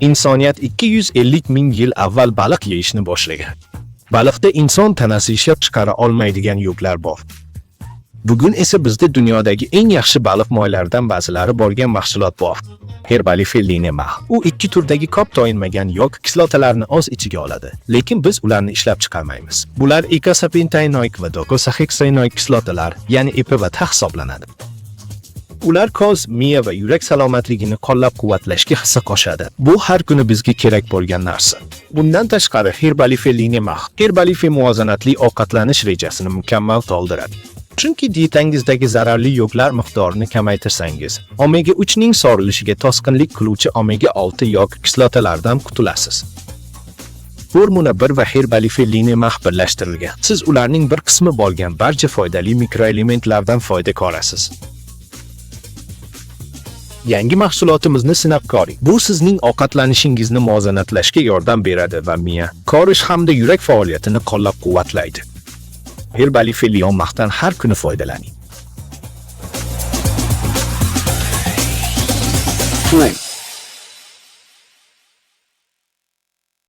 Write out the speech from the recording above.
Insoniyat 250 ming yil avval baliq yeyishni boshlagan. Baliqda inson tanasi ishlab chiqara olmaydigan yuklar bor. Bugun esa bizda dunyodagi eng yaxshi baliq moylaridan ba'zilari bo'lgan mahsulot bor. Herbalife-Linema. U ikki turdagi ko'p to'yinmagan yog kislotalarni o'z ichiga oladi, lekin biz ularni ishlab chiqarmaymiz. Bular eikosapentaenoik va docosahexaenoik kislotalar, ya'ni EPA hisoblanadi. Ular ko'z, miya va yurak salomatligini qo'llab-quvvatlashga hissa qo'shadi. Bu har kuni bizga kerak bo'lgan narsa. Bundan tashqari Herbalife-Linema Herbalife muvozanatli ovqatlanish rejasini mukammal to'ldiradi. Chunki dietangizdagi zararli yog'lar miqdorini kamaytirsangiz, omega 3 ning sorilishiga to'sqinlik qiluvchi omega 6 yog kislotalardan qutulasiz. Formula 1 va Herbalife-Linema birlashtirilgan. Siz ularning bir qismi bo'lgan barcha foydali mikroelementlardan foyda ko'rasiz. Yangi mahsulotimizni sinab ko'ring. Bu sizning ovqatlanishingizni muvozanatlashga yordam beradi va miya, qorish hamda yurak faoliyatini qo'llab-quvvatlaydi. Herbalife-Linemadan har kuni foydalaning.